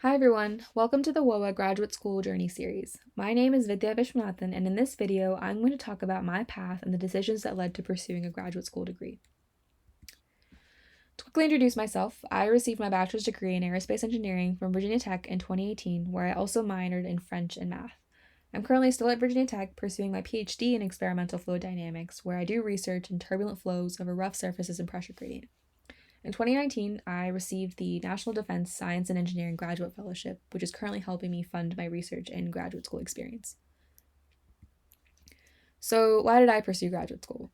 Hi everyone, welcome to the WOA Graduate School Journey series. My name is Vidya Vishwanathan, and in this video, I'm going to talk about my path and the decisions that led to pursuing a graduate school degree. To quickly introduce myself, I received my bachelor's degree in aerospace engineering from Virginia Tech in 2018, where I also minored in French and math. I'm currently still at Virginia Tech pursuing my PhD in experimental fluid dynamics, where I do research in turbulent flows over rough surfaces and pressure gradient. In 2019, I received the National Defense Science and Engineering Graduate Fellowship, which is currently helping me fund my research and graduate school experience. So, why did I pursue graduate school?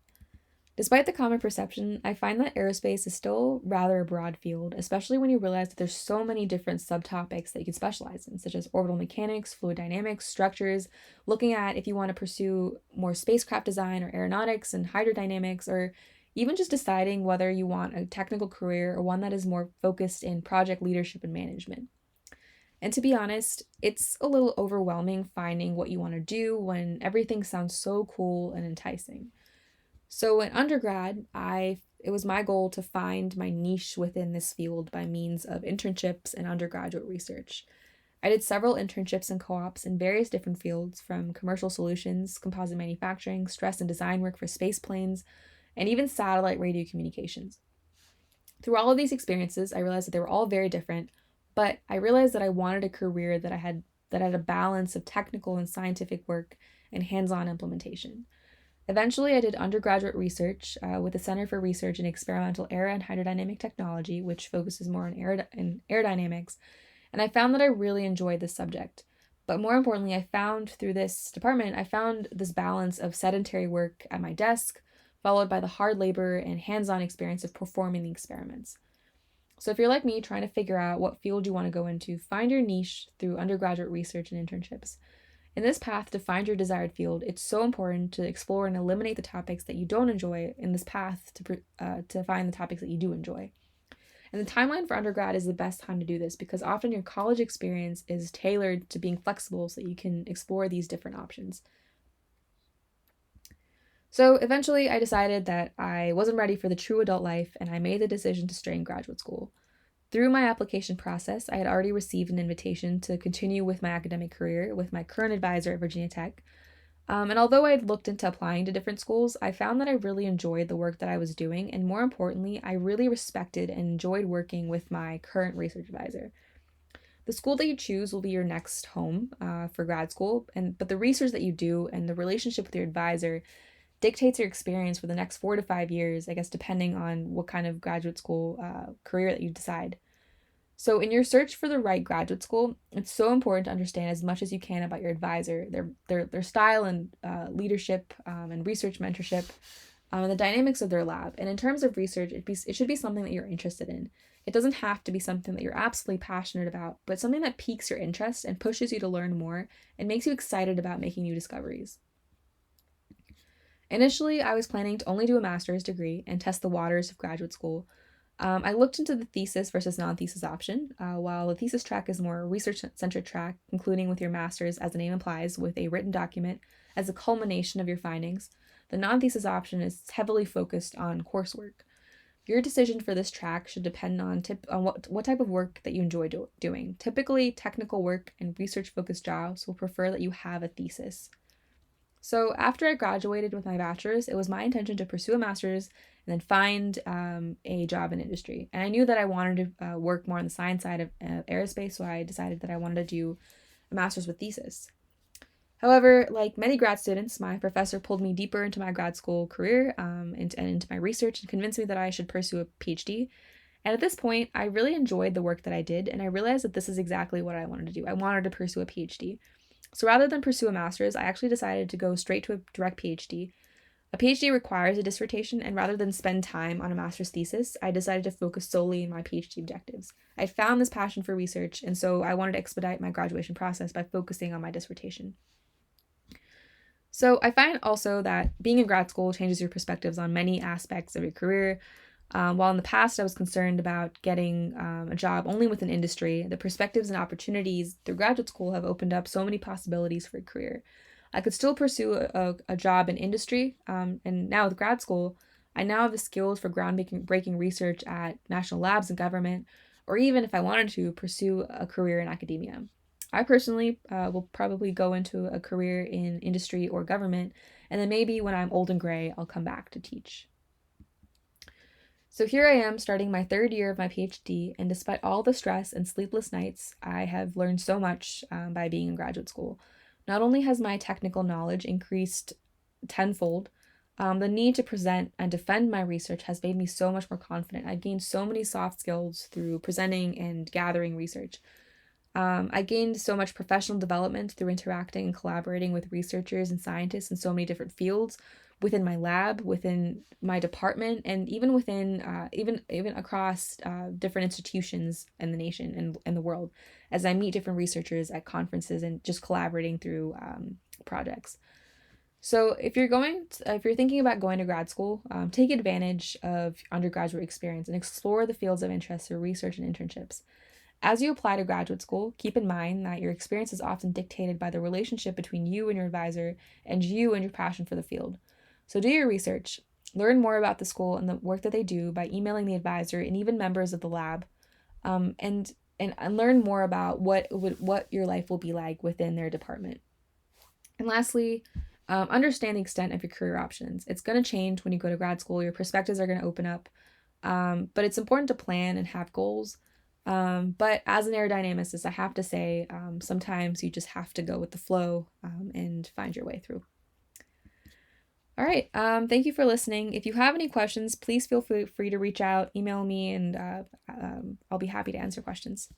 Despite the common perception, I find that aerospace is still rather a broad field, especially when you realize that there's so many different subtopics that you can specialize in, such as orbital mechanics, fluid dynamics, structures, looking at if you want to pursue more spacecraft design or aeronautics and hydrodynamics, or even just deciding whether you want a technical career or one that is more focused in project leadership and management. And to be honest, it's a little overwhelming finding what you want to do when everything sounds so cool and enticing. So in undergrad, it was my goal to find my niche within this field by means of internships and undergraduate research. I did several internships and co-ops in various different fields, from commercial solutions, composite manufacturing, stress and design work for space planes, and even satellite radio communications. Through all of these experiences, I realized that they were all very different, but I realized that I wanted a career that had a balance of technical and scientific work and hands-on implementation. Eventually, I did undergraduate research with the Center for Research in Experimental Aero and Hydrodynamic Technology, which focuses more on aerodynamics, and I found that I really enjoyed this subject. But more importantly, I found this balance of sedentary work at my desk, followed by the hard labor and hands-on experience of performing the experiments. So if you're like me, trying to figure out what field you want to go into, find your niche through undergraduate research and internships. In this path to find your desired field, it's so important to explore and eliminate the topics that you don't enjoy in this path to find the topics that you do enjoy. And the timeline for undergrad is the best time to do this because often your college experience is tailored to being flexible so that you can explore these different options. So eventually I decided that I wasn't ready for the true adult life, and I made the decision to stay in graduate school. Through my application process, I had already received an invitation to continue with my academic career with my current advisor at Virginia Tech. And although I had looked into applying to different schools, I found that I really enjoyed the work that I was doing, and more importantly, I really respected and enjoyed working with my current research advisor. The school that you choose will be your next home for grad school, but the research that you do and the relationship with your advisor dictates your experience for the next 4 to 5 years, I guess, depending on what kind of graduate school career that you decide. So in your search for the right graduate school, it's so important to understand as much as you can about your advisor, their style and leadership and research mentorship, and the dynamics of their lab. And in terms of research, it should be something that you're interested in. It doesn't have to be something that you're absolutely passionate about, but something that piques your interest and pushes you to learn more and makes you excited about making new discoveries. Initially, I was planning to only do a master's degree and test the waters of graduate school. I looked into the thesis versus non-thesis option. While the thesis track is more a research-centered track, concluding with your master's, as the name implies, with a written document as a culmination of your findings, the non-thesis option is heavily focused on coursework. Your decision for this track should depend on what type of work that you enjoy doing. Typically, technical work and research-focused jobs will prefer that you have a thesis. So after I graduated with my bachelor's, it was my intention to pursue a master's and then find a job in industry. And I knew that I wanted to work more on the science side of aerospace, so I decided that I wanted to do a master's with thesis. However, like many grad students, my professor pulled me deeper into my grad school career and into my research and convinced me that I should pursue a PhD. And at this point, I really enjoyed the work that I did, and I realized that this is exactly what I wanted to do. I wanted to pursue a PhD. So rather than pursue a master's, I actually decided to go straight to a direct PhD. A PhD requires a dissertation, and rather than spend time on a master's thesis, I decided to focus solely on my PhD objectives. I found this passion for research, and so I wanted to expedite my graduation process by focusing on my dissertation. So I find also that being in grad school changes your perspectives on many aspects of your career. While in the past I was concerned about getting a job only within industry, the perspectives and opportunities through graduate school have opened up so many possibilities for a career. I could still pursue a job in industry, and now with grad school, I now have the skills for groundbreaking research at national labs and government, or even if I wanted to pursue a career in academia. I personally will probably go into a career in industry or government, and then maybe when I'm old and gray, I'll come back to teach. So here I am starting my third year of my PhD, and despite all the stress and sleepless nights, I have learned so much by being in graduate school. Not only has my technical knowledge increased tenfold, the need to present and defend my research has made me so much more confident. I've gained so many soft skills through presenting and gathering research. I gained so much professional development through interacting and collaborating with researchers and scientists in so many different fields within my lab, within my department, and even within even across different institutions in the nation and the world, as I meet different researchers at conferences and just collaborating through projects. So if you're thinking about going to grad school, take advantage of undergraduate experience and explore the fields of interest through research and internships. As you apply to graduate school, keep in mind that your experience is often dictated by the relationship between you and your advisor and you and your passion for the field. So do your research, learn more about the school and the work that they do by emailing the advisor and even members of the lab, and learn more about what your life will be like within their department. And lastly, understand the extent of your career options. It's going to change when you go to grad school. Your perspectives are going to open up, but it's important to plan and have goals. But as an aerodynamicist, I have to say, sometimes you just have to go with the flow and find your way through. All right. Thank you for listening. If you have any questions, please feel free to reach out, email me, and I'll be happy to answer questions.